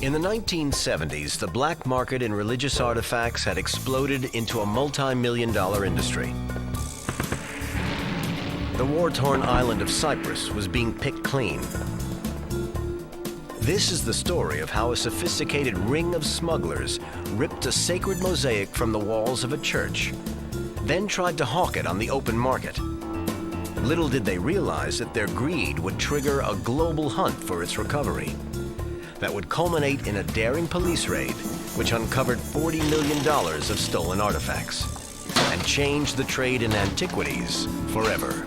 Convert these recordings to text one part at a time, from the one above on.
In the 1970s, the black market in religious artifacts had exploded into a multi-million-dollar industry. The war-torn island of Cyprus was being picked clean. This is the story of how a sophisticated ring of smugglers ripped a sacred mosaic from the walls of a church, then tried to hawk it on the open market. Little did they realize that their greed would trigger a global hunt for its recovery that would culminate in a daring police raid which uncovered $40 million of stolen artifacts and changed the trade in antiquities forever.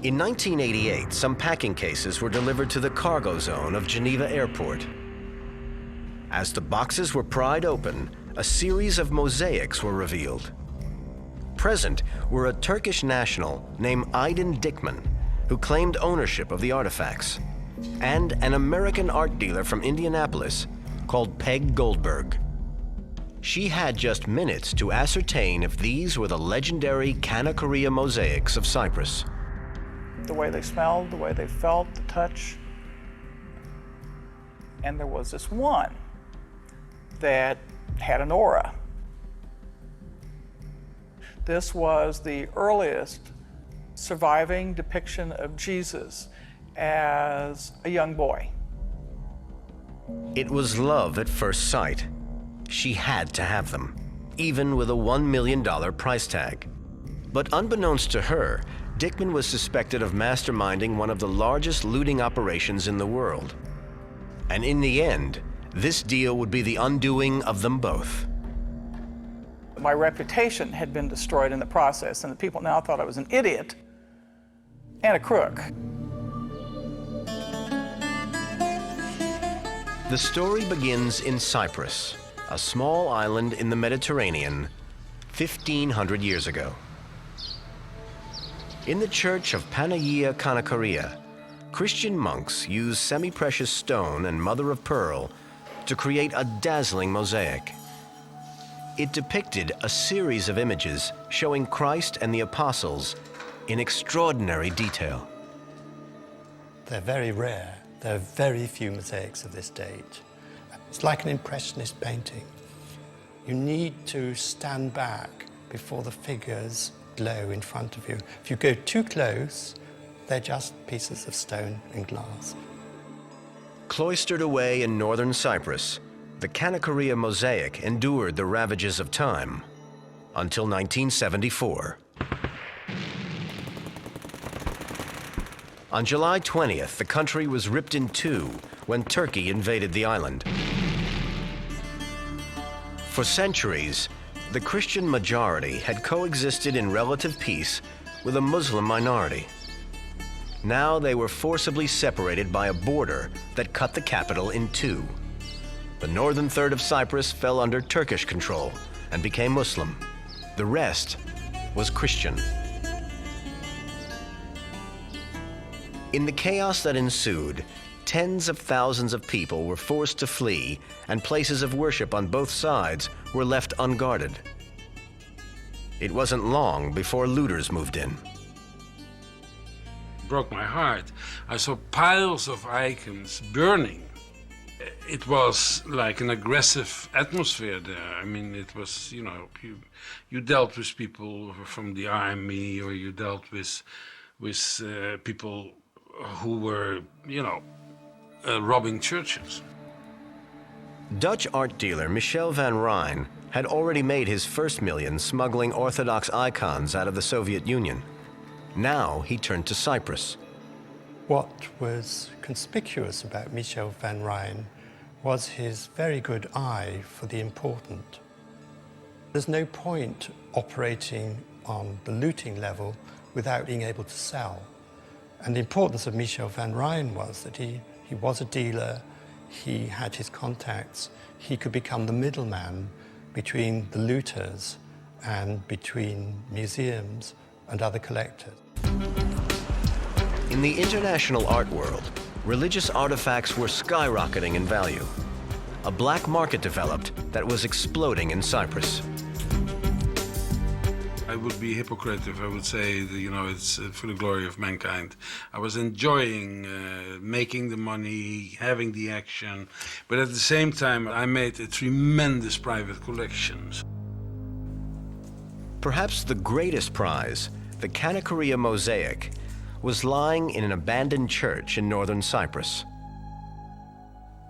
In 1988, some packing cases were delivered to the cargo zone of Geneva Airport. As the boxes were pried open, a series of mosaics were revealed. Present were a Turkish national named Aydin Dikmen, who claimed ownership of the artifacts, and an American art dealer from Indianapolis called Peg Goldberg. She had just minutes to ascertain if these were the legendary Kanakaria mosaics of Cyprus. The way they smelled, the way they felt, the touch. And there was this one that had an aura. This was the earliest surviving depiction of Jesus as a young boy. It was love at first sight. She had to have them, even with a $1 million price tag. But unbeknownst to her, Dikmen was suspected of masterminding one of the largest looting operations in the world. And in the end, this deal would be the undoing of them both. My reputation had been destroyed in the process, and the people now thought I was an idiot and a crook. The story begins in Cyprus, a small island in the Mediterranean, 1,500 years ago. In the church of Panagia Kanakaria, Christian monks used semi-precious stone and mother-of-pearl to create a dazzling mosaic. It depicted a series of images showing Christ and the apostles in extraordinary detail. They're very rare. There are very few mosaics of this date. It's like an impressionist painting. You need to stand back before the figures glow in front of you. If you go too close, they're just pieces of stone and glass. Cloistered away in northern Cyprus, the Kanakaria mosaic endured the ravages of time until 1974. On July 20th, the country was ripped in two when Turkey invaded the island. For centuries, the Christian majority had coexisted in relative peace with a Muslim minority. Now they were forcibly separated by a border that cut the capital in two. The northern third of Cyprus fell under Turkish control and became Muslim. The rest was Christian. In the chaos that ensued, tens of thousands of people were forced to flee, and places of worship on both sides were left unguarded. It wasn't long before looters moved in. Broke my heart. I saw piles of icons burning. It was like an aggressive atmosphere there. I mean, it was, you know, you dealt with people from the army, or you dealt with people who were, you know, robbing churches. Dutch art dealer Michel van Rijn had already made his first million smuggling Orthodox icons out of the Soviet Union. Now he turned to Cyprus. What was conspicuous about Michel van Rijn was his very good eye for the important. There's no point operating on the looting level without being able to sell. And the importance of Michel van Rijn was that he was a dealer, he had his contacts, he could become the middleman between the looters and between museums and other collectors. In the international art world, religious artifacts were skyrocketing in value. A black market developed that was exploding in Cyprus. I would be a hypocrite if I would say that, you know, it's for the glory of mankind. I was enjoying making the money, having the action, but at the same time I made a tremendous private collection. Perhaps the greatest prize, the Kanakaria mosaic, was lying in an abandoned church in northern Cyprus.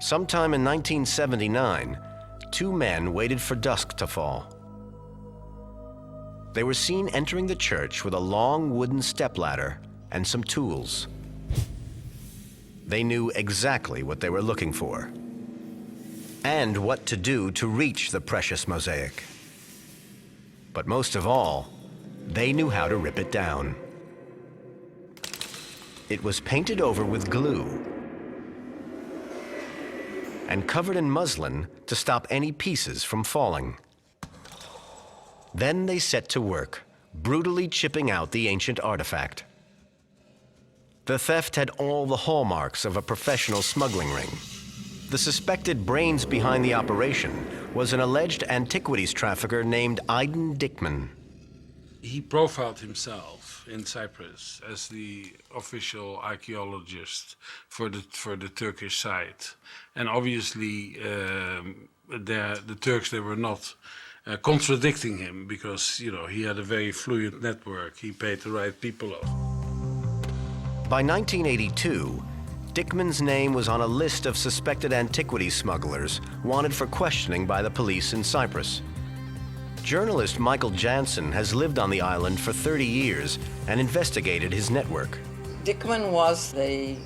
Sometime in 1979, two men waited for dusk to fall. They were seen entering the church with a long wooden stepladder and some tools. They knew exactly what they were looking for and what to do to reach the precious mosaic. But most of all, they knew how to rip it down. It was painted over with glue and covered in muslin to stop any pieces from falling. Then they set to work, brutally chipping out the ancient artifact. The theft had all the hallmarks of a professional smuggling ring. The suspected brains behind the operation was an alleged antiquities trafficker named Aydin Dikmen. He profiled himself in Cyprus as the official archaeologist for the Turkish side. And obviously the Turks, they were not contradicting him because, you know, he had a very fluid network. He paid the right people off. By 1982, Dikmen's name was on a list of suspected antiquities smugglers wanted for questioning by the police in Cyprus. Journalist Michael Jansen has lived on the island for 30 years and investigated his network. Dikmen was the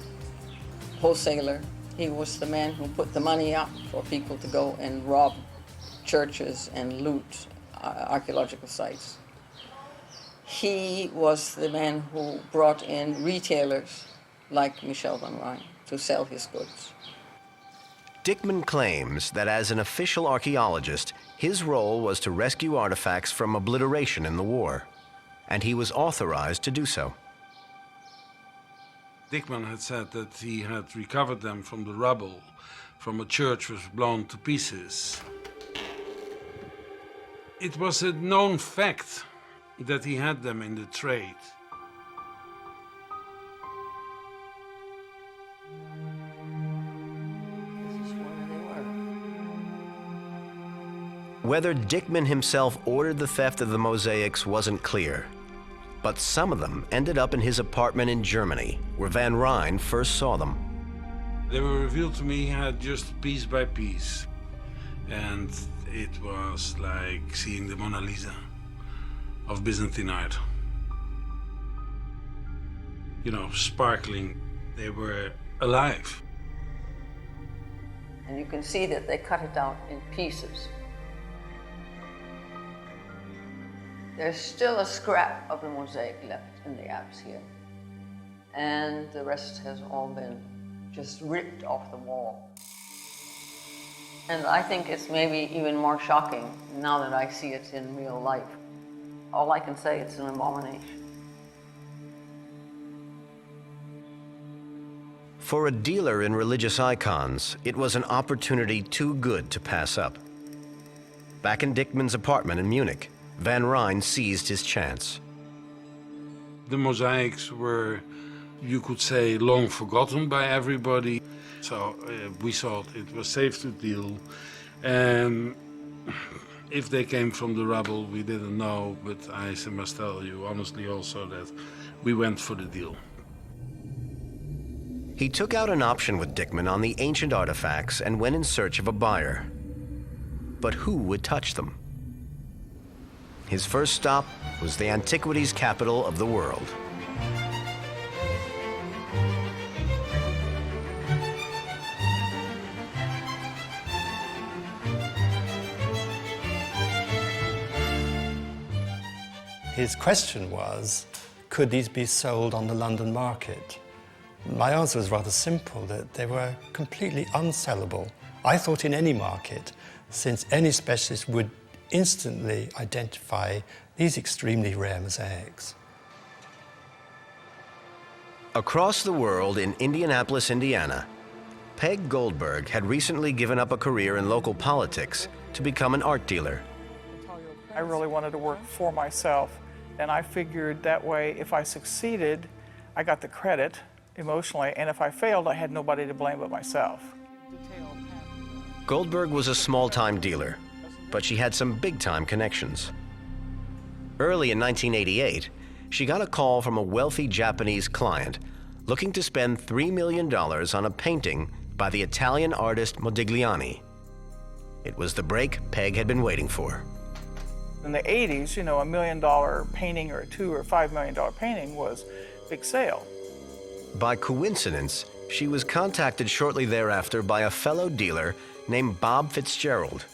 wholesaler. He was the man who put the money up for people to go and rob churches and loot archaeological sites. He was the man who brought in retailers like Michel van Rijn to sell his goods. Dikmen claims that as an official archaeologist, his role was to rescue artifacts from obliteration in the war, and he was authorized to do so. Dikmen had said that he had recovered them from the rubble from a church which was blown to pieces. It was a known fact that he had them in the trade. This is where they were. Whether Dikmen himself ordered the theft of the mosaics wasn't clear, but some of them ended up in his apartment in Germany, where Van Rijn first saw them. They were revealed to me just piece by piece, and it was like seeing the Mona Lisa of Byzantine art. You know, sparkling. They were alive. And you can see that they cut it out in pieces. There's still a scrap of the mosaic left in the apse here. And the rest has all been just ripped off the wall. And I think it's maybe even more shocking now that I see it in real life. All I can say, it's an abomination. For a dealer in religious icons, it was an opportunity too good to pass up. Back in Dikmen's apartment in Munich, Van Rijn seized his chance. The mosaics were, you could say, long forgotten by everybody. So we thought it was safe to deal. If they came from the rubble, we didn't know, but I must tell you honestly also that we went for the deal. He took out an option with Dikmen on the ancient artifacts and went in search of a buyer. But who would touch them? His first stop was the Antiquities capital of the world. His question was, could these be sold on the London market? My answer was rather simple, that they were completely unsellable. I thought in any market, since any specialist would instantly identify these extremely rare mosaics. Across the world in Indianapolis, Indiana, Peg Goldberg had recently given up a career in local politics to become an art dealer. I really wanted to work for myself, and I figured that way if I succeeded, I got the credit emotionally, and if I failed, I had nobody to blame but myself. Goldberg was a small-time dealer, but she had some big-time connections. Early in 1988, she got a call from a wealthy Japanese client looking to spend $3 million on a painting by the Italian artist Modigliani. It was the break Peg had been waiting for. In the 80s, you know, $1 million painting or a $2 or $5 million painting was a big sale. By coincidence, she was contacted shortly thereafter by a fellow dealer named Bob Fitzgerald.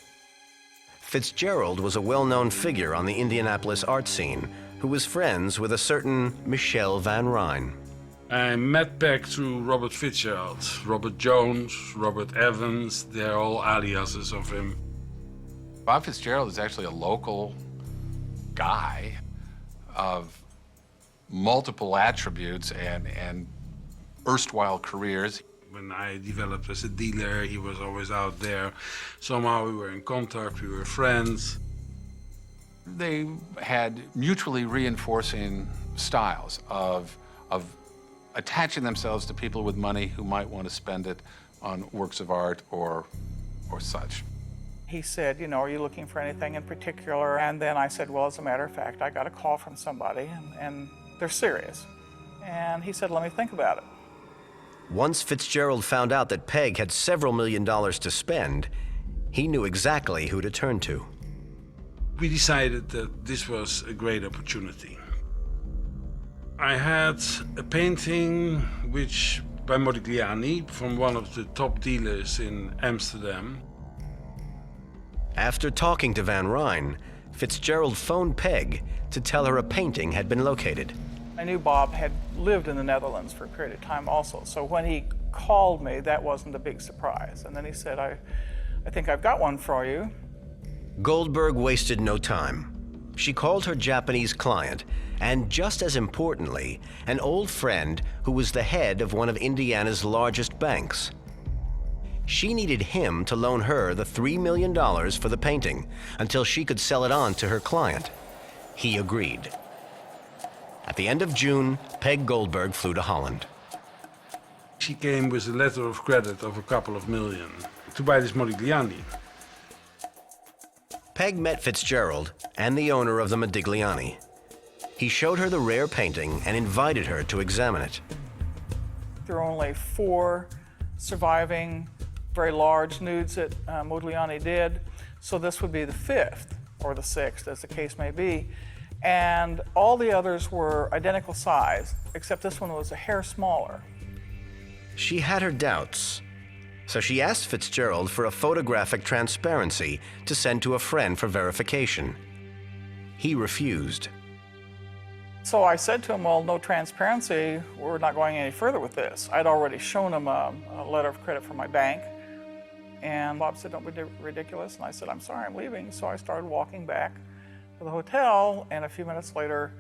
Fitzgerald was a well-known figure on the Indianapolis art scene who was friends with a certain Michel Van Ryn. I met Peg through Robert Fitzgerald, Robert Jones, Robert Evans, they're all aliases of him. Bob Fitzgerald is actually a local guy of multiple attributes and erstwhile careers. When I developed as a dealer, he was always out there. Somehow we were in contact, we were friends. They had mutually reinforcing styles of attaching themselves to people with money who might want to spend it on works of art or such. He said, you know, are you looking for anything in particular? And then I said, well, as a matter of fact, I got a call from somebody and they're serious. And he said, let me think about it. Once Fitzgerald found out that Peg had several $1 million to spend, he knew exactly who to turn to. We decided that this was a great opportunity. I had a painting by Modigliani from one of the top dealers in Amsterdam. After talking to Van Ryn, Fitzgerald phoned Peg to tell her a painting had been located. I knew Bob had lived in the Netherlands for a period of time also, so when he called me, that wasn't a big surprise. And then he said, I think I've got one for you. Goldberg wasted no time. She called her Japanese client, and just as importantly, an old friend who was the head of one of Indiana's largest banks. She needed him to loan her the $3 million for the painting until she could sell it on to her client. He agreed. At the end of June, Peg Goldberg flew to Holland. She came with a letter of credit of a couple of million to buy this Modigliani. Peg met Fitzgerald and the owner of the Modigliani. He showed her the rare painting and invited her to examine it. There are only 4 surviving very large nudes that Modigliani did, so this would be the 5th or the 6th, as the case may be. And all the others were identical size, except this one was a hair smaller. She had her doubts, so she asked Fitzgerald for a photographic transparency to send to a friend for verification. He refused. So I said to him, well, no transparency, we're not going any further with this. I'd already shown him a letter of credit from my bank. And Bob said, don't be ridiculous. And I said, I'm sorry, I'm leaving. So I started walking back to the hotel, and a few minutes later,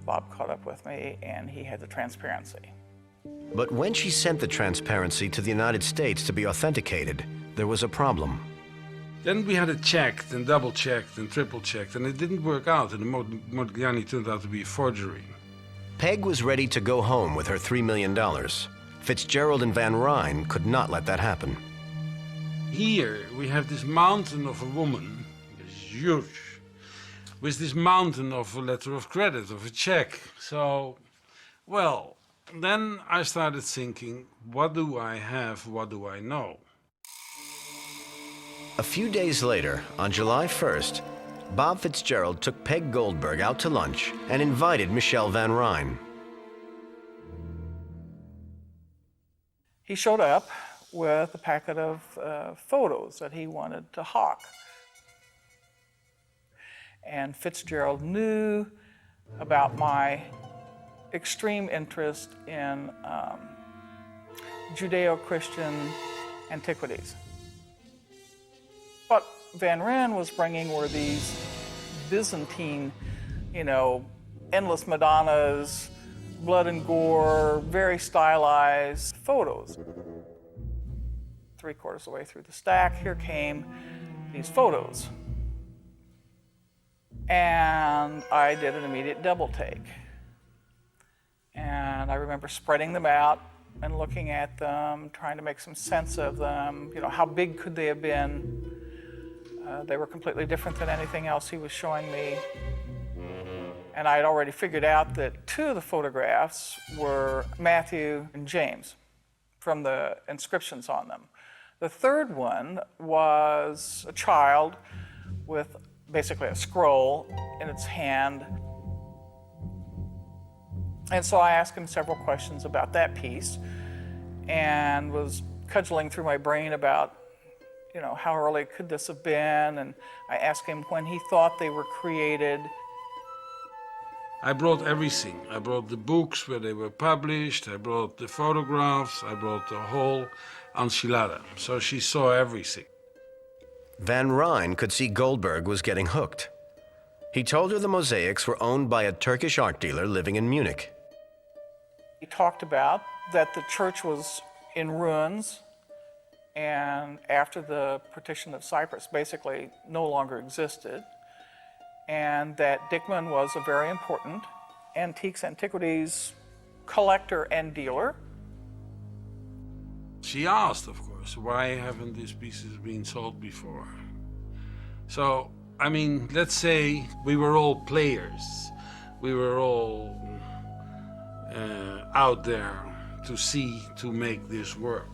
Bob caught up with me, and he had the transparency. But when she sent the transparency to the United States to be authenticated, there was a problem. Then we had it checked and double-checked and triple-checked, and it didn't work out, and the Modigliani turned out to be a forgery. Peg was ready to go home with her $3 million. Fitzgerald and Van Ryn could not let that happen. Here we have this mountain of a woman, it's huge, with this mountain of a letter of credit, of a check. So, well, then I started thinking, what do I have, what do I know? A few days later, on July 1st, Bob Fitzgerald took Peg Goldberg out to lunch and invited Michel Van Ryn. He showed up with a packet of photos that he wanted to hawk. And Fitzgerald knew about my extreme interest in Judeo-Christian antiquities. What Van Ryn was bringing were these Byzantine, endless Madonnas, blood and gore, very stylized photos. 3/4 of the way through the stack, here came these photos. And I did an immediate double take. And I remember spreading them out and looking at them, trying to make some sense of them. You know, how big could they have been? They were completely different than anything else he was showing me. And I had already figured out that 2 of the photographs were Matthew and James from the inscriptions on them. The 3rd one was a child with basically a scroll in its hand. And so I asked him several questions about that piece and was cudgeling through my brain about, you know, how early could this have been? And I asked him when he thought they were created. I brought everything. I brought the books where they were published, I brought the photographs, I brought the whole enchilada. So she saw everything. Van Rijn could see Goldberg was getting hooked. He told her the mosaics were owned by a Turkish art dealer living in Munich. He talked about that the church was in ruins and after the partition of Cyprus basically no longer existed, and that Dickman was a very important antiquities collector and dealer. She asked, of course, why haven't these pieces been sold before? So, I mean, let's say we were all players. We were all out there to make this work.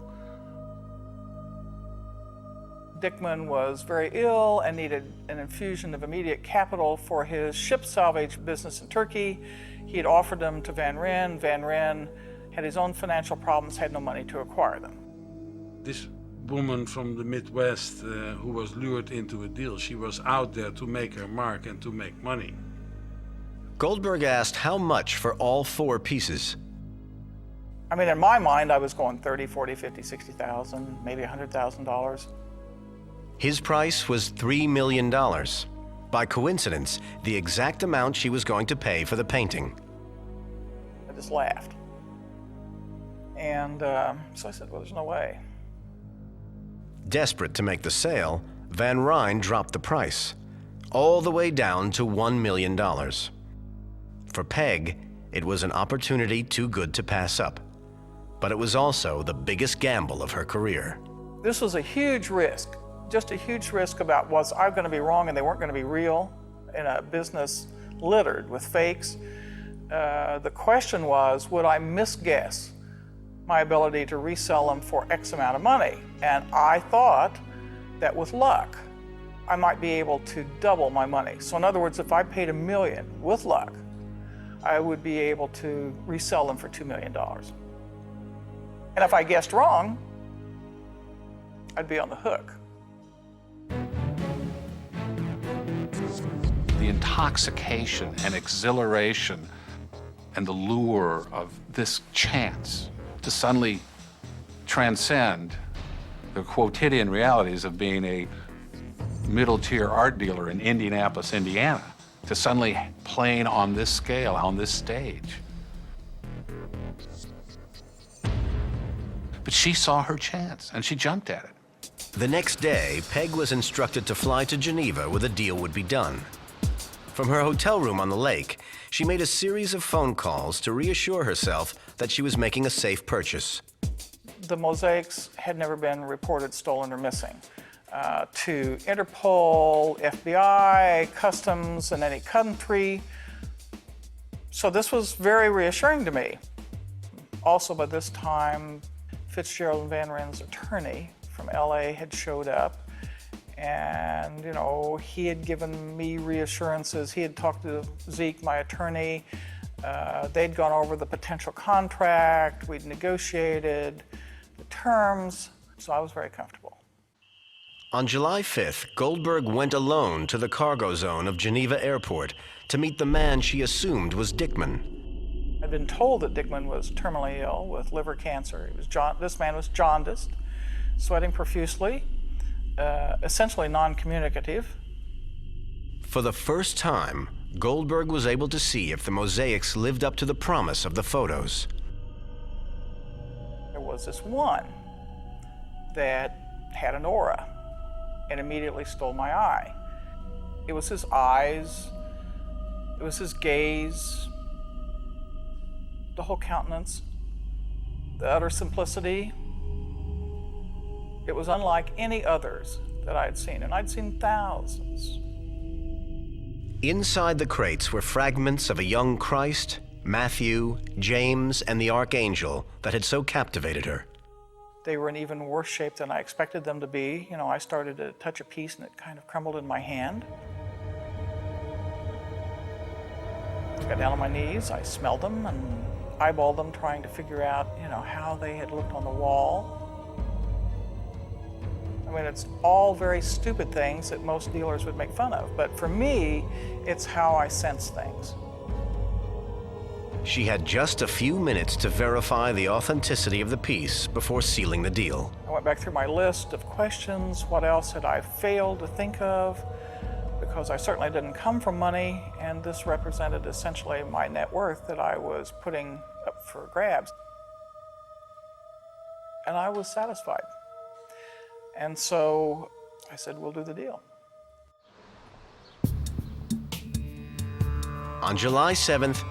Dickman was very ill and needed an infusion of immediate capital for his ship salvage business in Turkey. He had offered them to Van Rijn. Van Rijn had his own financial problems, had no money to acquire them. This woman from the Midwest who was lured into a deal, she was out there to make her mark and to make money. Goldberg asked how much for all 4 pieces. I mean, in my mind, I was going 30, 40, 50, 60,000, maybe $100,000. His price was $3 million. By coincidence, the exact amount she was going to pay for the painting. I just laughed. And so I said, well, there's no way. Desperate to make the sale, Van Rijn dropped the price, all the way down to $1 million. For Peg, it was an opportunity too good to pass up. But it was also the biggest gamble of her career. This was a huge risk, just a huge risk about was I going to be wrong and they weren't going to be real in a business littered with fakes. The question was, would I misguess my ability to resell them for X amount of money? And I thought that with luck, I might be able to double my money. So in other words, if I paid $1 million with luck, I would be able to resell them for $2 million. And if I guessed wrong, I'd be on the hook. The intoxication and exhilaration and the lure of this chance to suddenly transcend the quotidian realities of being a middle-tier art dealer in Indianapolis, Indiana, to suddenly playing on this scale, on this stage. But she saw her chance, and she jumped at it. The next day, Peg was instructed to fly to Geneva where the deal would be done. From her hotel room on the lake, she made a series of phone calls to reassure herself that she was making a safe purchase. The mosaics had never been reported stolen or missing. To Interpol, FBI, Customs in any country. So this was very reassuring to me. Also, by this time, Fitzgerald and Van Rijn's attorney from LA had showed up, and you know, he had given me reassurances. He had talked to Zeke, my attorney. They'd gone over the potential contract. We'd negotiated the terms, so I was very comfortable. On July 5th, Goldberg went alone to the cargo zone of Geneva Airport to meet the man she assumed was Dickman. I'd been told that Dickman was terminally ill with liver cancer. This man was jaundiced, sweating profusely, essentially non-communicative. For the first time, Goldberg was able to see if the mosaics lived up to the promise of the photos. There was this one that had an aura and immediately stole my eye. It was his eyes, it was his gaze, the whole countenance, the utter simplicity. It was unlike any others that I had seen, and I'd seen thousands. Inside the crates were fragments of a young Christ, Matthew, James, and the Archangel that had so captivated her. They were in even worse shape than I expected them to be. You know, I started to touch a piece and it kind of crumbled in my hand. I got down on my knees, I smelled them and eyeballed them, trying to figure out, you know, how they had looked on the wall. I mean, it's all very stupid things that most dealers would make fun of, but for me, it's how I sense things. She had just a few minutes to verify the authenticity of the piece before sealing the deal. I went back through my list of questions. What else had I failed to think of? Because I certainly didn't come from money, and this represented essentially my net worth that I was putting up for grabs. And I was satisfied. And so I said, we'll do the deal. On July 7th,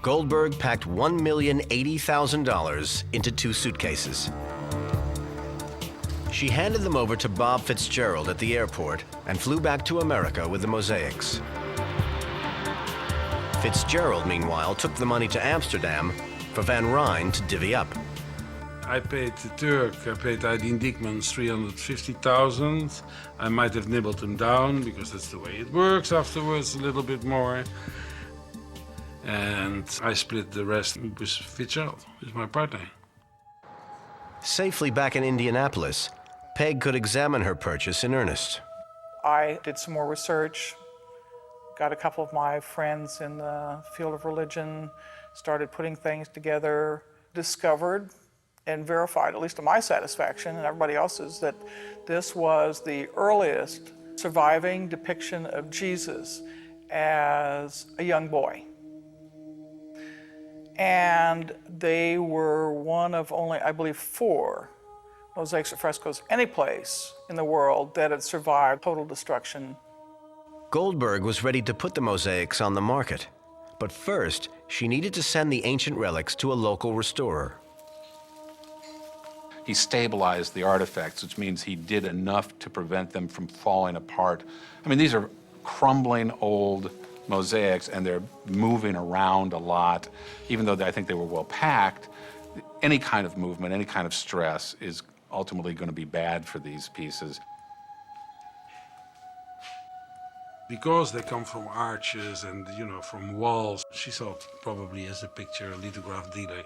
Goldberg packed $1,080,000 into 2 suitcases. She handed them over to Bob Fitzgerald at the airport and flew back to America with the mosaics. Fitzgerald, meanwhile, took the money to Amsterdam for Van Rijn to divvy up. I paid the Turk, I paid Aydin Diekmans 350,000. I might have nibbled them down because that's the way it works afterwards, a little bit more. And I split the rest with Fitzgerald, with my partner. Safely back in Indianapolis, Peg could examine her purchase in earnest. I did some more research, got a couple of my friends in the field of religion, started putting things together, discovered and verified, at least to my satisfaction and everybody else's, that this was the earliest surviving depiction of Jesus as a young boy. And they were one of only, I believe, 4 mosaics or frescoes any place in the world that had survived total destruction. Goldberg was ready to put the mosaics on the market, but first she needed to send the ancient relics to a local restorer. He stabilized the artifacts, which means he did enough to prevent them from falling apart. I mean, these are crumbling old mosaics, and they're moving around a lot. Even though I think they were well packed, any kind of movement, any kind of stress is ultimately going to be bad for these pieces. Because they come from arches and, you know, from walls, she thought probably as a picture, a lithograph dealer,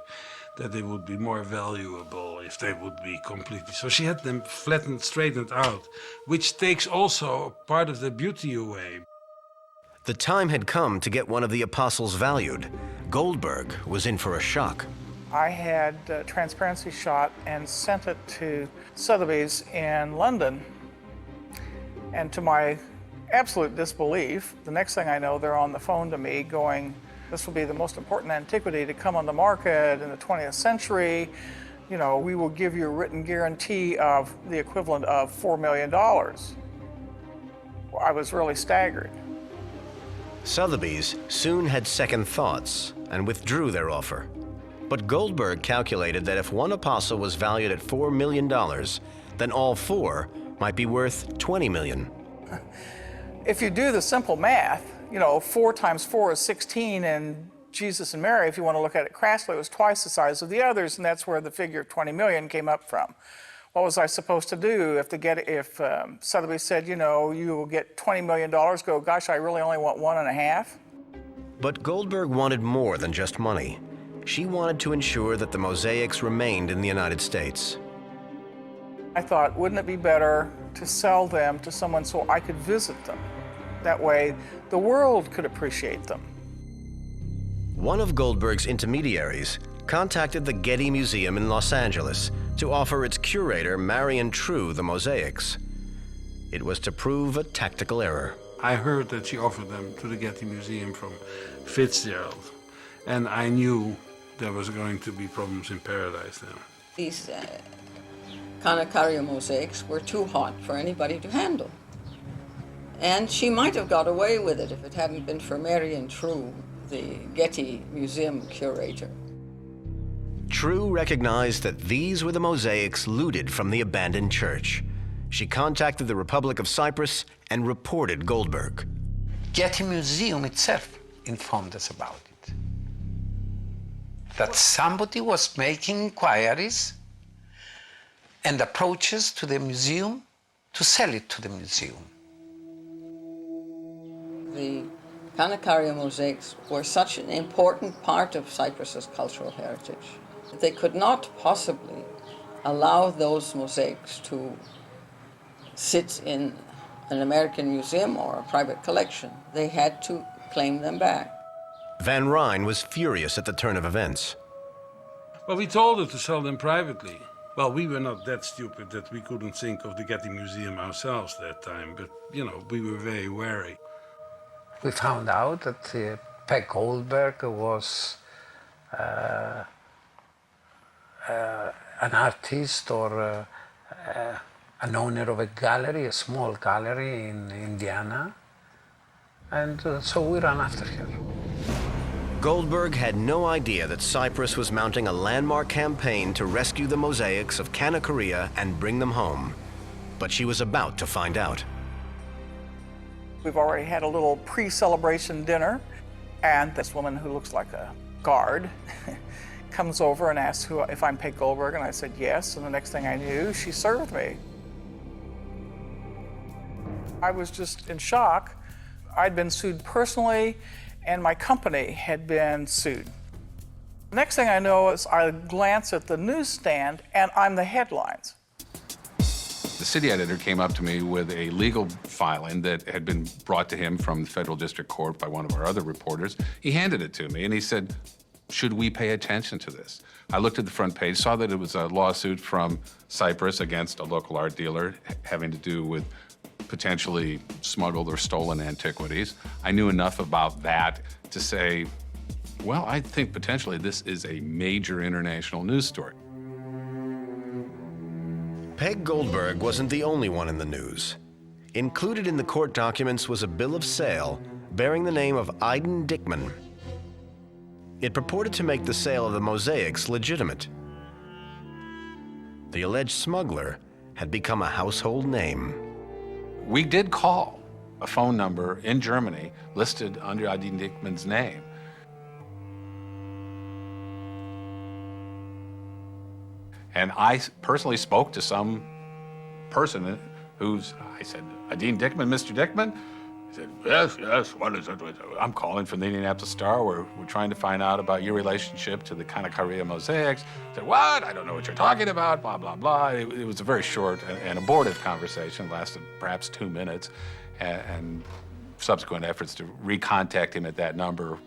that they would be more valuable if they would be completely. So she had them flattened, straightened out, which takes also part of the beauty away. The time had come to get one of the apostles valued. Goldberg was in for a shock. I had transparency shot and sent it to Sotheby's in London. And to my absolute disbelief, the next thing I know, they're on the phone to me going, this will be the most important antiquity to come on the market in the 20th century. You know, we will give you a written guarantee of the equivalent of $4 million. I was really staggered. Sotheby's soon had second thoughts and withdrew their offer. But Goldberg calculated that if one apostle was valued at $4 million, then all 4 might be worth $20 million. If you do the simple math, you know, 4 times 4 is 16, and Jesus and Mary, if you want to look at it crassly, was twice the size of the others, and that's where the figure of 20 million came up from. What was I supposed to do if Sotheby's said, you know, you will get $20 million, go, gosh, I really only want 1.5? But Goldberg wanted more than just money. She wanted to ensure that the mosaics remained in the United States. I thought, wouldn't it be better to sell them to someone so I could visit them? That way, the world could appreciate them. One of Goldberg's intermediaries contacted the Getty Museum in Los Angeles to offer its curator, Marion True, the mosaics. It was to prove a tactical error. I heard that she offered them to the Getty Museum from Fitzgerald, and I knew there was going to be problems in paradise then. These Kanakaria mosaics were too hot for anybody to handle. And she might have got away with it if it hadn't been for Marion True, the Getty Museum curator. True recognized that these were the mosaics looted from the abandoned church. She contacted the Republic of Cyprus and reported Goldberg. Getty Museum itself informed us about it. That somebody was making inquiries and approaches to the museum to sell it to the museum. The Kanakaria mosaics were such an important part of Cyprus's cultural heritage that they could not possibly allow those mosaics to sit in an American museum or a private collection. They had to claim them back. Van Rijn was furious at the turn of events. Well, we told her to sell them privately. Well, we were not that stupid that we couldn't think of the Getty Museum ourselves that time, but, you know, we were very wary. We found out that Peg Goldberg was an artist or an owner of a gallery, a small gallery in Indiana, and so we ran after her. Goldberg had no idea that Cyprus was mounting a landmark campaign to rescue the mosaics of Kanakaria and bring them home. But she was about to find out. We've already had a little pre-celebration dinner, and this woman who looks like a guard comes over and asks if I'm Peg Goldberg, and I said yes, and the next thing I knew, she served me. I was just in shock. I'd been sued personally, and my company had been sued. The next thing I know is I glance at the newsstand, and I'm the headlines. The city editor came up to me with a legal filing that had been brought to him from the Federal District Court by one of our other reporters. He handed it to me, and he said, should we pay attention to this? I looked at the front page, saw that it was a lawsuit from Cyprus against a local art dealer having to do with potentially smuggled or stolen antiquities. I knew enough about that to say, well, I think potentially this is a major international news story. Peg Goldberg wasn't the only one in the news. Included in the court documents was a bill of sale bearing the name of Aiden Dickman. It purported to make the sale of the mosaics legitimate. The alleged smuggler had become a household name. We did call a phone number in Germany listed under Aiden Dickman's name. And I personally spoke to some person I said, Aiden Dickman, Mr. Dickman? He said, yes, what is it? I'm calling from the Indianapolis Star. We're trying to find out about your relationship to the Kanakaria mosaics. I said, what? I don't know what you're talking about, blah, blah, blah. It was a very short and abortive conversation, lasted perhaps 2 minutes, and subsequent efforts to recontact him at that number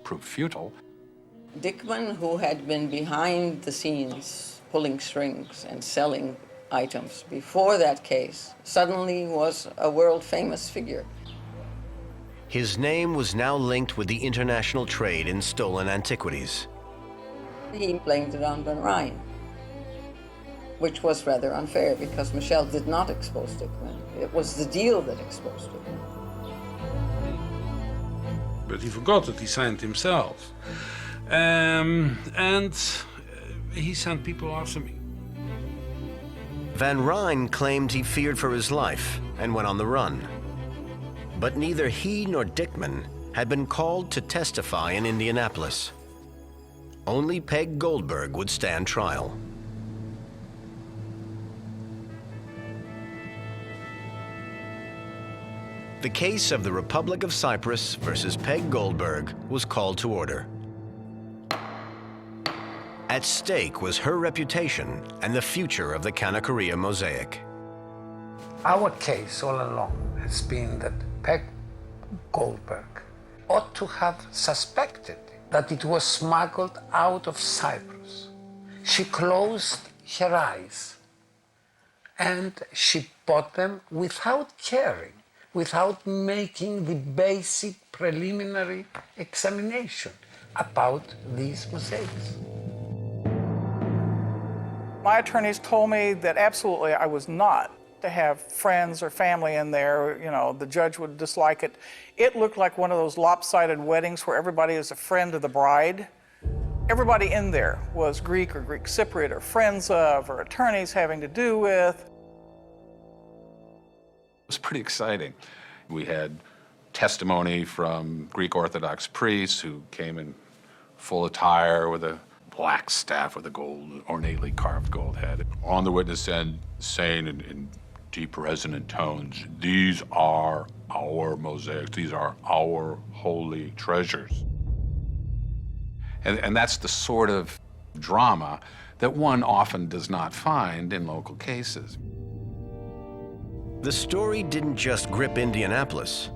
proved futile. Dickman, who had been behind the scenes pulling strings and selling items before that case, suddenly was a world-famous figure. His name was now linked with the international trade in stolen antiquities. He blamed it on Van Rijn, which was rather unfair because Michel did not expose Dickman. It was the deal that exposed Dickman. But he forgot that he signed himself. And he sent people after me. Van Rijn claimed he feared for his life and went on the run. But neither he nor Dickman had been called to testify in Indianapolis. Only Peg Goldberg would stand trial. The case of the Republic of Cyprus versus Peg Goldberg was called to order. At stake was her reputation and the future of the Kanakaria mosaic. Our case all along has been that Peg Goldberg ought to have suspected that it was smuggled out of Cyprus. She closed her eyes and she bought them without caring without making the basic preliminary examination about these mosaics. My attorneys told me that absolutely I was not to have friends or family in there. You know, the judge would dislike it. It looked like one of those lopsided weddings where everybody is a friend of the bride. Everybody in there was Greek or Greek Cypriot or friends of or attorneys having to do with. It was pretty exciting. We had testimony from Greek Orthodox priests who came in full attire with a black staff with a gold, ornately carved gold head. On the witness stand, saying in deep resonant tones, "These are our mosaics, these are our holy treasures." And that's the sort of drama that one often does not find in local cases. The story didn't just grip Indianapolis.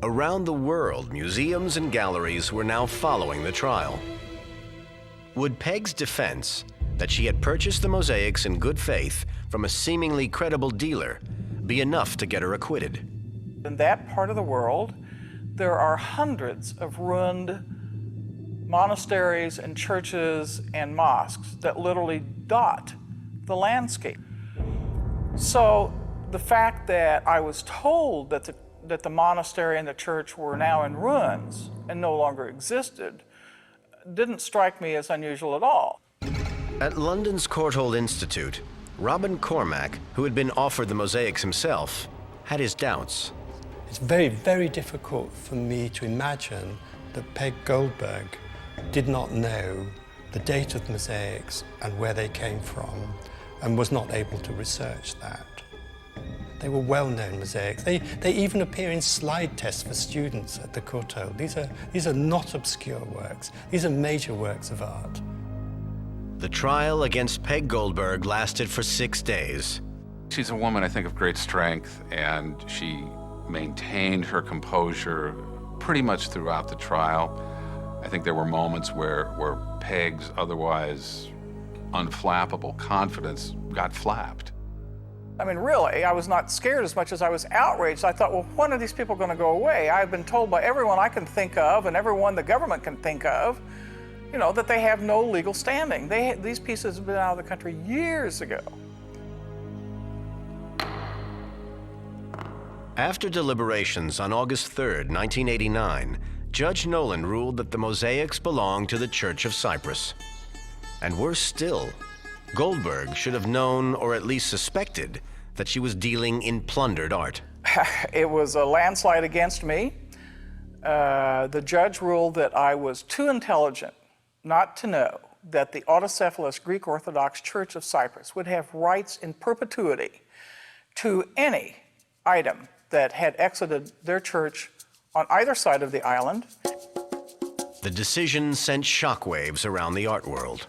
Around the world, museums and galleries were now following the trial. Would Peg's defense that she had purchased the mosaics in good faith from a seemingly credible dealer be enough to get her acquitted? In that part of the world, there are hundreds of ruined monasteries and churches and mosques that literally dot the landscape. So the fact that I was told that the monastery and the church were now in ruins and no longer existed didn't strike me as unusual at all. At London's Courtauld Institute, Robin Cormack, who had been offered the mosaics himself, had his doubts. It's very, very difficult for me to imagine that Peg Goldberg did not know the date of the mosaics and where they came from and was not able to research that. They were well-known mosaics. They even appear in slide tests for students at the Courtauld. These are not obscure works. These are major works of art. The trial against Peg Goldberg lasted for 6 days. She's a woman, I think, of great strength, and she maintained her composure pretty much throughout the trial. I think there were moments where Peg's otherwise unflappable confidence got flapped. I mean, really, I was not scared as much as I was outraged. I thought, well, when are these people going to go away? I've been told by everyone I can think of and everyone the government can think of, you know, that they have no legal standing. These pieces have been out of the country years ago. After deliberations on August 3rd, 1989, Judge Nolan ruled that the mosaics belonged to the Church of Cyprus. And worse still, Goldberg should have known, or at least suspected, that she was dealing in plundered art. It was a landslide against me. The judge ruled that I was too intelligent not to know that the autocephalous Greek Orthodox Church of Cyprus would have rights in perpetuity to any item that had exited their church on either side of the island. The decision sent shockwaves around the art world.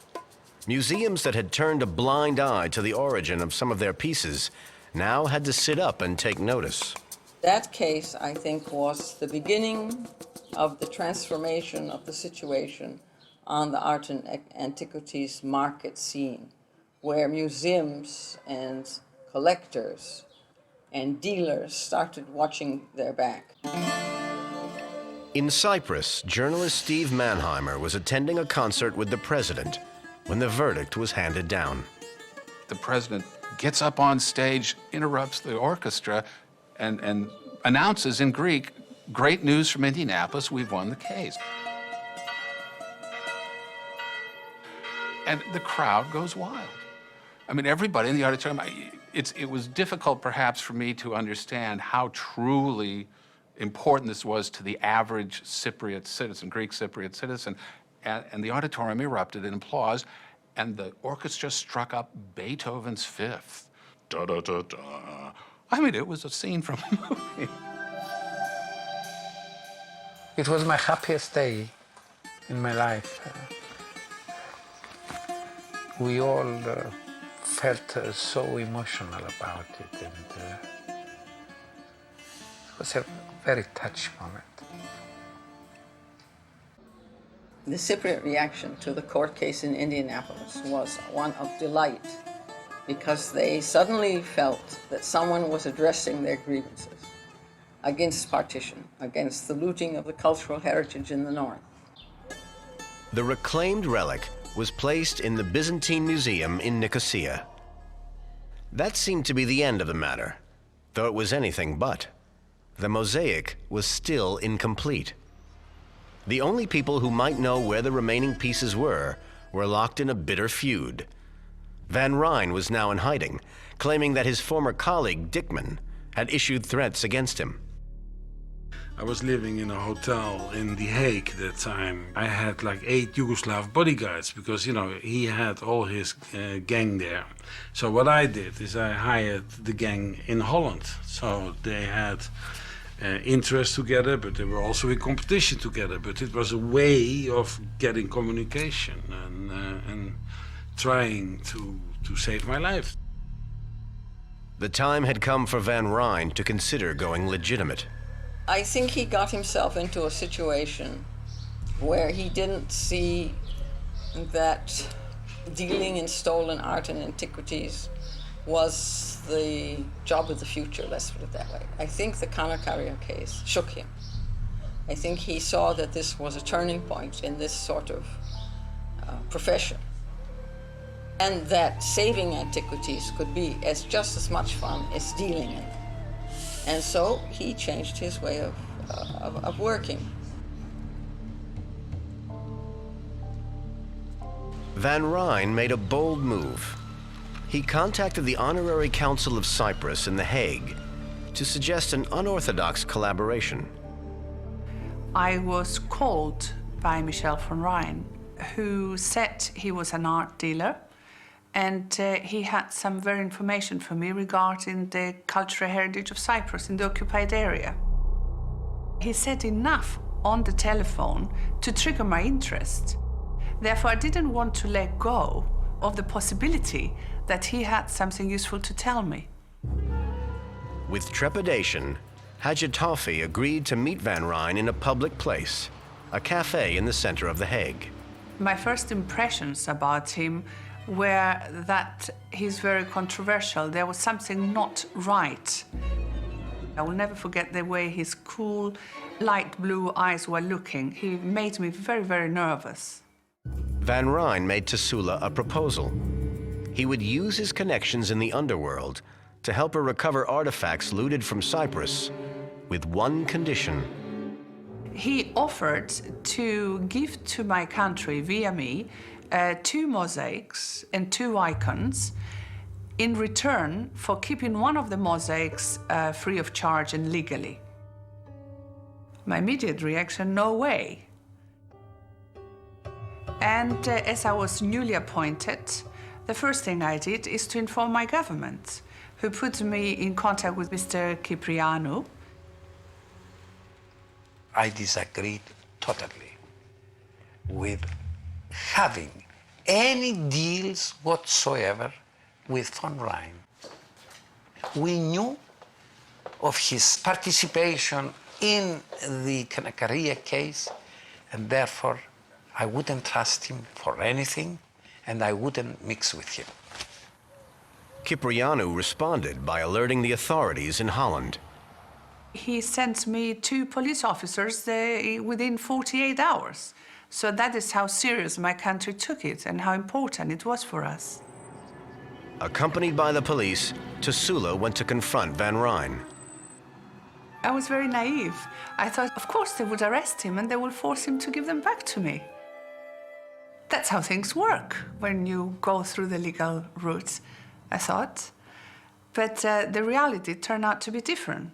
Museums that had turned a blind eye to the origin of some of their pieces now had to sit up and take notice. That case, I think, was the beginning of the transformation of the situation on the art and antiquities market scene, where museums and collectors and dealers started watching their back. In Cyprus, journalist Steve Mannheimer was attending a concert with the president when the verdict was handed down. The president gets up on stage, interrupts the orchestra, and announces in Greek, "Great news from Indianapolis, we've won the case." And the crowd goes wild. I mean, everybody in the auditorium, it was difficult perhaps for me to understand how truly important this was to the average Cypriot citizen, Greek Cypriot citizen. And the auditorium erupted in applause, and the orchestra struck up Beethoven's Fifth. Da, da, da, da. I mean, it was a scene from a movie. It was my happiest day in my life. We all felt so emotional about it, and it was a very touching moment. The Cypriot reaction to the court case in Indianapolis was one of delight, because they suddenly felt that someone was addressing their grievances. against partition, against the looting of the cultural heritage in the north. The reclaimed relic was placed in the Byzantine Museum in Nicosia. That seemed to be the end of the matter, though it was anything but. The mosaic was still incomplete. The only people who might know where the remaining pieces were locked in a bitter feud. Van Rijn was now in hiding, claiming that his former colleague, Dickman, had issued threats against him. I was living in a hotel in The Hague that time. I had like 8 Yugoslav bodyguards because, you know, he had all his gang there. So what I did is I hired the gang in Holland. So they had interest together, but they were also in competition together. But it was a way of getting communication and trying to save my life. The time had come for Van Rijn to consider going legitimate. I think he got himself into a situation where he didn't see that dealing in stolen art and antiquities was the job of the future, let's put it that way. I think the Kanakaria case shook him. I think he saw that this was a turning point in this sort of profession, and that saving antiquities could be just as much fun as dealing in them. And so he changed his way of working. Van Rijn made a bold move. He contacted the Honorary Council of Cyprus in The Hague to suggest an unorthodox collaboration. I was called by Michel van Rijn, who said he was an art dealer, and he had some very information for me regarding the cultural heritage of Cyprus in the occupied area. He said enough on the telephone to trigger my interest. Therefore, I didn't want to let go of the possibility that he had something useful to tell me. With trepidation, Hadji Toffee agreed to meet Van Rijn in a public place, a cafe in the center of The Hague. My first impressions about him were that he's very controversial. There was something not right. I will never forget the way his cool, light blue eyes were looking. He made me very, very nervous. Van Rijn made to Sula a proposal. He would use his connections in the underworld to help her recover artifacts looted from Cyprus, with one condition. He offered to give to my country, via me, 2 mosaics and 2 icons in return for keeping one of the mosaics free of charge and legally. My immediate reaction, no way. And as I was newly appointed, the first thing I did is to inform my government, who put me in contact with Mr. Kyprianou. I disagreed totally with having any deals whatsoever with Van Rijn. We knew of his participation in the Kanakaria case, and therefore I wouldn't trust him for anything, and I wouldn't mix with him. Kyprianou responded by alerting the authorities in Holland. He sent me 2 police officers within 48 hours. So that is how serious my country took it and how important it was for us. Accompanied by the police, Sula went to confront Van Rijn. I was very naive. I thought, of course, they would arrest him and they would force him to give them back to me. That's how things work when you go through the legal route, I thought. But the reality turned out to be different.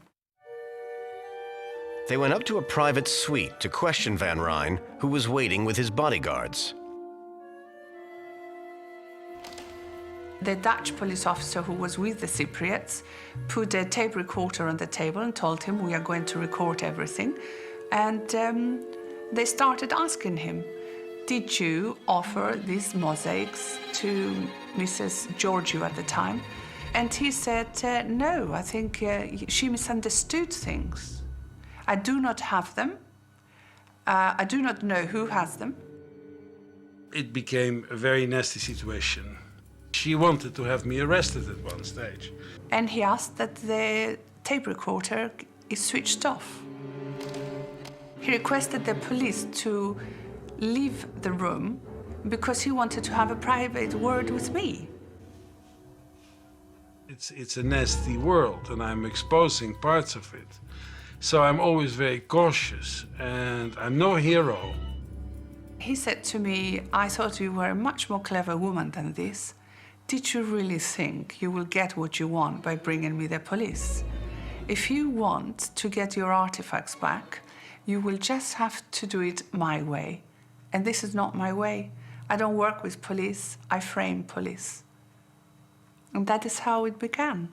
They went up to a private suite to question Van Rijn, who was waiting with his bodyguards. The Dutch police officer who was with the Cypriots put a tape recorder on the table and told him, we are going to record everything. And they started asking him, did you offer these mosaics to Mrs. Georgiou at the time? And he said, no, I think she misunderstood things. I do not have them. I do not know who has them. It became a very nasty situation. She wanted to have me arrested at one stage. And he asked that the tape recorder he switched off. He requested the police to leave the room because he wanted to have a private word with me. It's a nasty world, and I'm exposing parts of it. So I'm always very cautious, and I'm no hero. He said to me, I thought you were a much more clever woman than this. Did you really think you will get what you want by bringing me the police? If you want to get your artifacts back, you will just have to do it my way. And this is not my way. I don't work with police, I frame police. And that is how it began.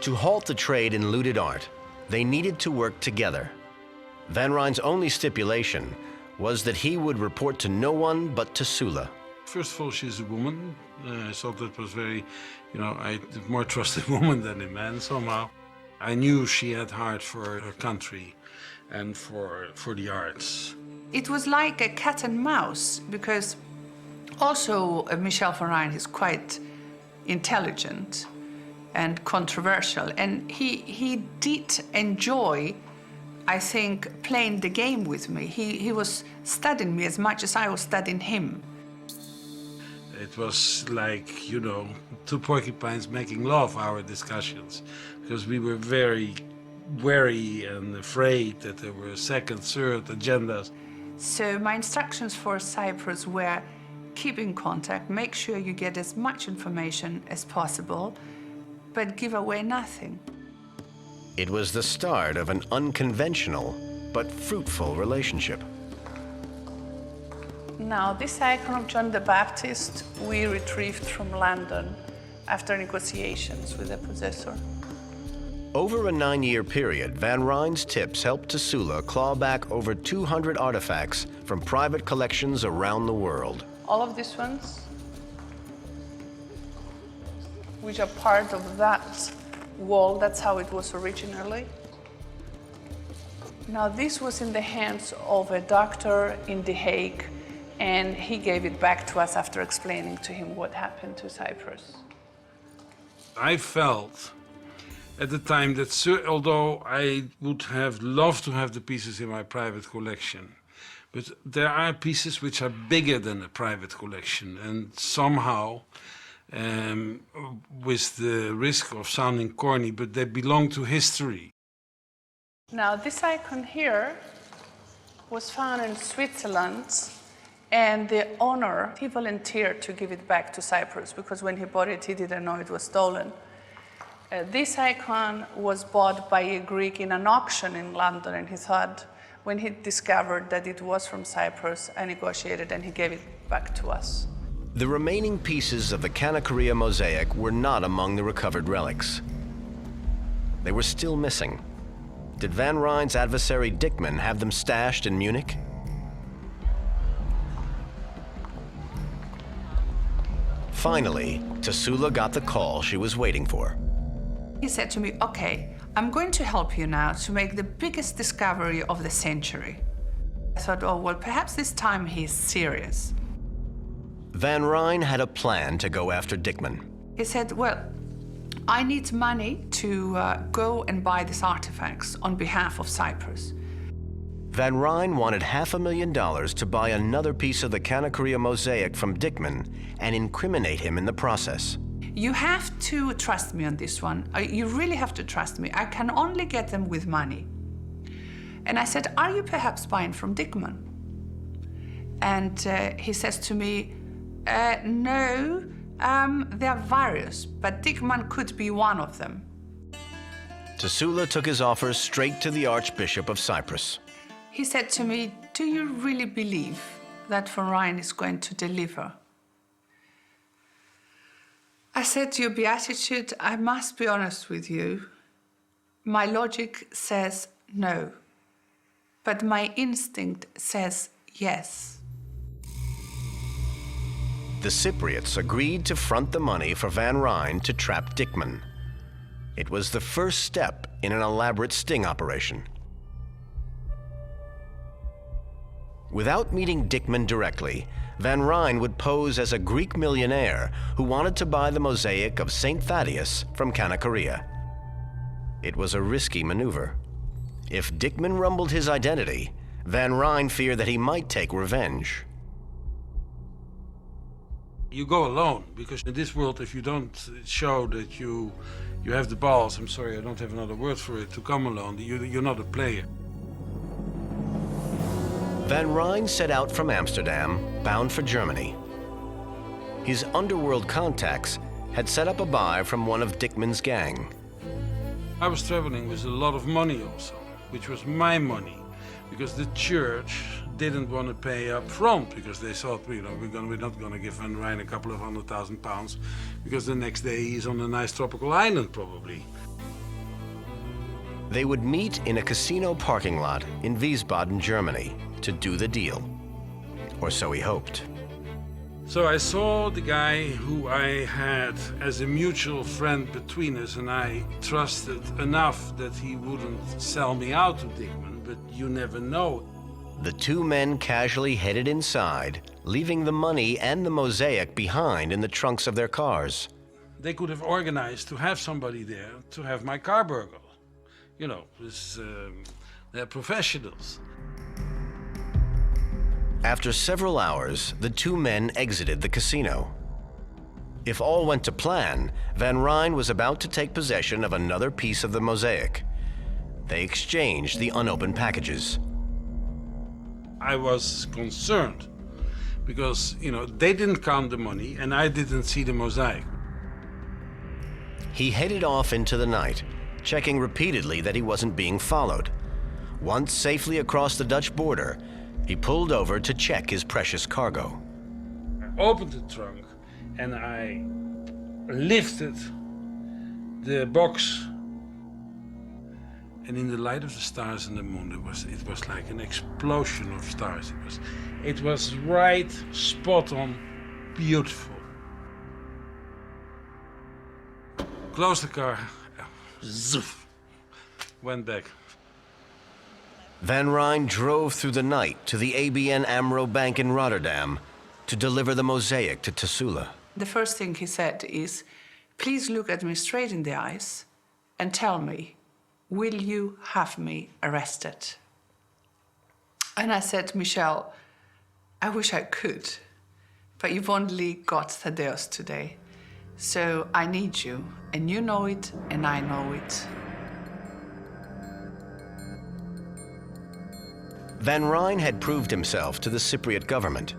To halt the trade in looted art, they needed to work together. Van Rijn's only stipulation was that he would report to no one but to Sula. First of all, she's a woman. I thought that was very, I more trusted woman than a man somehow. I knew she had heart for her country and for the arts. It was like a cat and mouse, because also Michel Van Rijn is quite intelligent and controversial, and he did enjoy, I think, playing the game with me. He was studying me as much as I was studying him. It was like, two porcupines making love, our discussions, because we were very wary and afraid that there were second, third agendas. So my instructions for Cyprus were keep in contact, make sure you get as much information as possible, but give away nothing. It was the start of an unconventional but fruitful relationship. Now, this icon of John the Baptist we retrieved from London after negotiations with the possessor. Over a 9-year period, Van Rijn's tips helped Sula claw back over 200 artifacts from private collections around the world. All of these ones, which are part of that wall, that's how it was originally. Now, this was in the hands of a doctor in The Hague, and he gave it back to us after explaining to him what happened to Cyprus. I felt at the time that although I would have loved to have the pieces in my private collection, but there are pieces which are bigger than a private collection, and somehow, with the risk of sounding corny, but they belong to history. Now, this icon here was found in Switzerland, and the owner, he volunteered to give it back to Cyprus, because when he bought it, he didn't know it was stolen. This icon was bought by a Greek in an auction in London, and he thought, when he discovered that it was from Cyprus, I negotiated and he gave it back to us. The remaining pieces of the Kanakaria mosaic were not among the recovered relics. They were still missing. Did Van Rijn's adversary Dickman have them stashed in Munich? Finally, Sula got the call she was waiting for. He said to me, okay, I'm going to help you now to make the biggest discovery of the century. I thought, oh, well, perhaps this time he's serious. Van Rijn had a plan to go after Dickman. He said, well, I need money to go and buy these artifacts on behalf of Cyprus. Van Rijn wanted $500,000 to buy another piece of the Kanakaria mosaic from Dickman and incriminate him in the process. You have to trust me on this one. You really have to trust me. I can only get them with money. And I said, are you perhaps buying from Dickman? And he says to me, no, there are various, but Dickman could be one of them. Sula took his offers straight to the Archbishop of Cyprus. He said to me, do you really believe that Van Rijn is going to deliver? I said, Your Beatitude, I must be honest with you. My logic says no, but my instinct says yes. The Cypriots agreed to front the money for Van Rijn to trap Dickman. It was the first step in an elaborate sting operation. Without meeting Dickman directly, Van Rijn would pose as a Greek millionaire who wanted to buy the mosaic of St. Thaddeus from Kanakaria. It was a risky maneuver. If Dickman rumbled his identity, Van Ryn feared that he might take revenge. You go alone, because in this world, if you don't show that you have the balls, I'm sorry, I don't have another word for it, to come alone, you're not a player. Van Ryn set out from Amsterdam, bound for Germany. His underworld contacts had set up a buy from one of Dickman's gang. I was traveling with a lot of money also, which was my money, because the church didn't want to pay up front, because they thought, we're not going to give Van Ryn a couple of £100,000, because the next day he's on a nice tropical island, probably. They would meet in a casino parking lot in Wiesbaden, Germany, to do the deal. Or so he hoped. So I saw the guy who I had as a mutual friend between us, and I trusted enough that he wouldn't sell me out to Dickman, but you never know. The two men casually headed inside, leaving the money and the mosaic behind in the trunks of their cars. They could have organized to have somebody there to have my car burgled. You know, they're professionals. After several hours, the two men exited the casino. If all went to plan, Van Ryn was about to take possession of another piece of the mosaic. They exchanged the unopened packages. I was concerned because, they didn't count the money and I didn't see the mosaic. He headed off into the night, checking repeatedly that he wasn't being followed. Once safely across the Dutch border, he pulled over to check his precious cargo. I opened the trunk and I lifted the box. And in the light of the stars and the moon, it was like an explosion of stars. It was right, spot on, beautiful. Closed the car, zoof, went back. Van Ryn drove through the night to the ABN AMRO Bank in Rotterdam to deliver the mosaic to Tesula. The first thing he said is, please look at me straight in the eyes and tell me, will you have me arrested? And I said, Michel, I wish I could, but you've only got Thaddeus today. So I need you, and you know it, and I know it. Van Ryn had proved himself to the Cypriot government.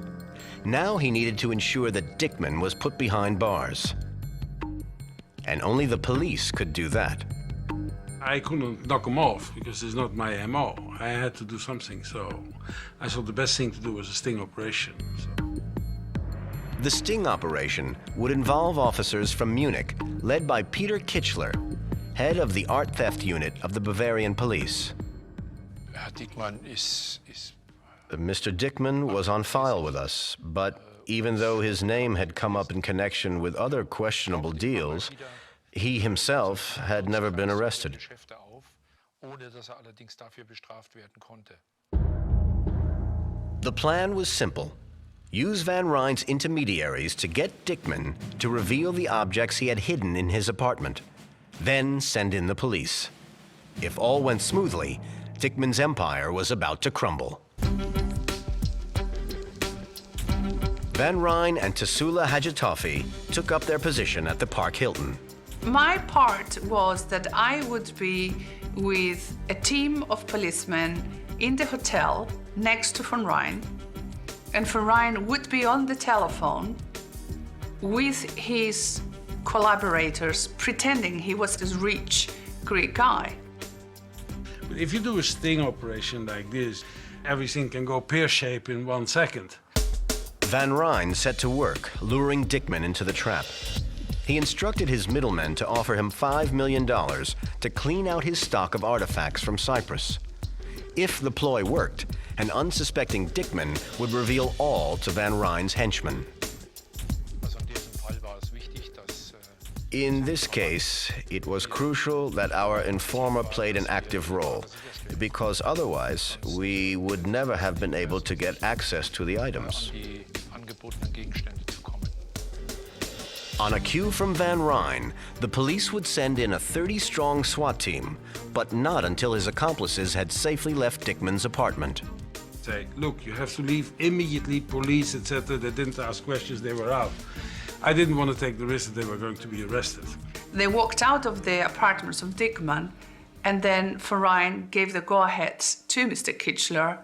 Now he needed to ensure that Dickman was put behind bars. And only the police could do that. I couldn't knock him off because it's not my MO. I had to do something, so I thought the best thing to do was a sting operation. So. The sting operation would involve officers from Munich, led by Peter Kitchler, head of the art theft unit of the Bavarian police. Mr. Dickman was on file with us, but even though his name had come up in connection with other questionable deals, he himself had never been arrested. The plan was simple. Use Van Ryn's intermediaries to get Dickman to reveal the objects he had hidden in his apartment, then send in the police. If all went smoothly, Dickman's empire was about to crumble. Van Ryn and Tesula Hajitofi took up their position at the Park Hilton. My part was that I would be with a team of policemen in the hotel next to Van Ryn, and Van Ryn would be on the telephone with his collaborators, pretending he was this rich Greek guy. But if you do a sting operation like this, everything can go pear-shaped in 1 second. Van Ryn set to work, luring Dickman into the trap. He instructed his middlemen to offer him $5 million to clean out his stock of artifacts from Cyprus. If the ploy worked, an unsuspecting Dickman would reveal all to Van Ryn's henchmen. In this case, it was crucial that our informer played an active role, because otherwise we would never have been able to get access to the items. On a cue from Van Ryn, the police would send in a 30-strong SWAT team, but not until his accomplices had safely left Dickman's apartment. Say, look, you have to leave immediately, police, etc. They didn't ask questions, they were out. I didn't want to take the risk that they were going to be arrested. They walked out of the apartments of Dickman, and then Van Ryn gave the go-ahead to Mr. Kitchler.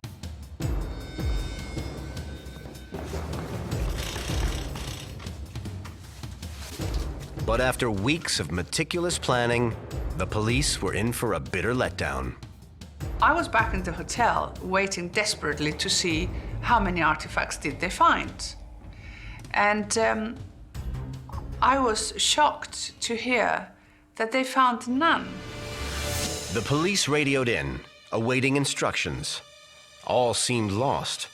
But after weeks of meticulous planning, the police were in for a bitter letdown. I was back in the hotel, waiting desperately to see how many artifacts did they find. And I was shocked to hear that they found none. The police radioed in, awaiting instructions. All seemed lost.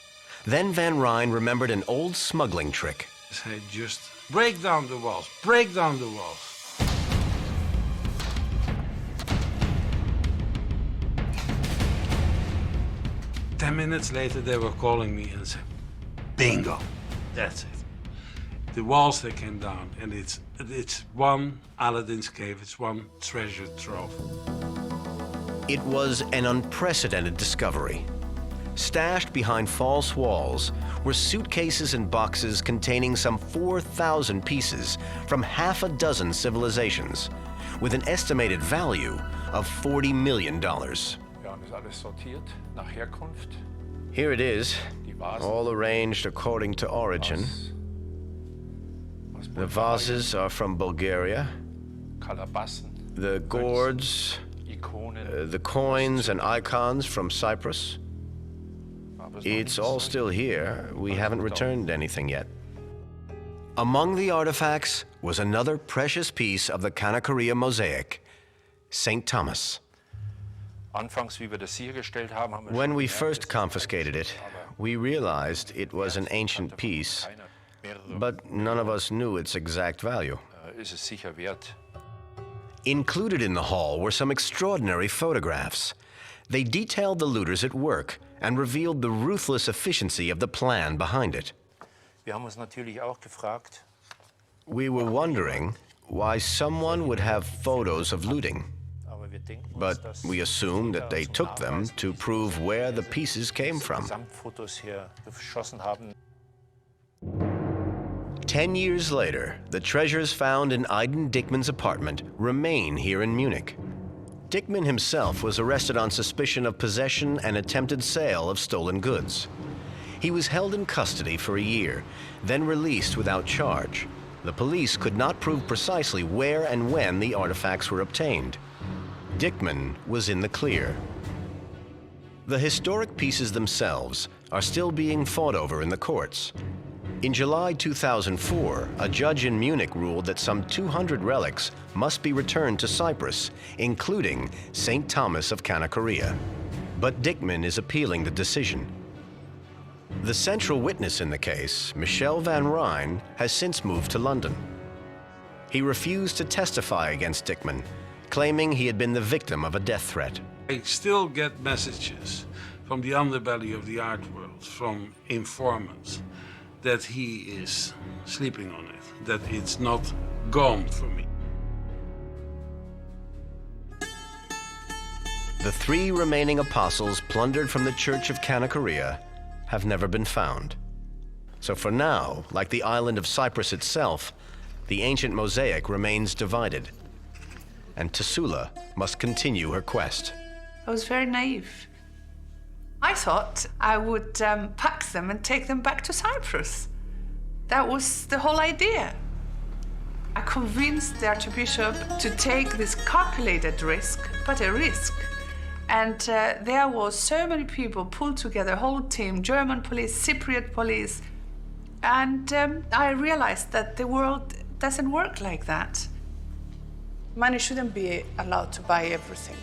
Then Van Ryn remembered an old smuggling trick. Say, just break down the walls, break down the walls. Ten minutes later, they were calling me and said, bingo, that's it. The walls, they came down, and it's one Aladdin's cave, it's one treasure trove. It was an unprecedented discovery. Stashed behind false walls were suitcases and boxes containing some 4,000 pieces from half a dozen civilizations, with an estimated value of $40 million. Here it is, all arranged according to origin. The vases are from Bulgaria. The gourds, the coins and icons from Cyprus. It's all still here. We haven't returned anything yet. Among the artifacts was another precious piece of the Kanakaria mosaic, St. Thomas. When we first confiscated it, we realized it was an ancient piece, but none of us knew its exact value. Included in the haul were some extraordinary photographs. They detailed the looters at work and revealed the ruthless efficiency of the plan behind it. We were wondering why someone would have photos of looting, but we assumed that they took them to prove where the pieces came from. 10 years later, the treasures found in Aiden Dickman's apartment remain here in Munich. Dickman himself was arrested on suspicion of possession and attempted sale of stolen goods. He was held in custody for a year, then released without charge. The police could not prove precisely where and when the artifacts were obtained. Dickman was in the clear. The historic pieces themselves are still being fought over in the courts. In July 2004, a judge in Munich ruled that some 200 relics must be returned to Cyprus, including St. Thomas of Kanakaria. But Dickman is appealing the decision. The central witness in the case, Michel Van Ryn, has since moved to London. He refused to testify against Dickman, claiming he had been the victim of a death threat. I still get messages from the underbelly of the art world, from informants, that he is sleeping on it, that it's not gone for me. The 3 remaining apostles plundered from the Church of Kanakaria have never been found. So for now, like the island of Cyprus itself, the ancient mosaic remains divided, and Tasula must continue her quest. I was very naive. I thought I would pack them and take them back to Cyprus. That was the whole idea. I convinced the Archbishop to take this calculated risk, but a risk. And there was so many people pulled together, a whole team, German police, Cypriot police. And I realized that the world doesn't work like that. Money shouldn't be allowed to buy everything.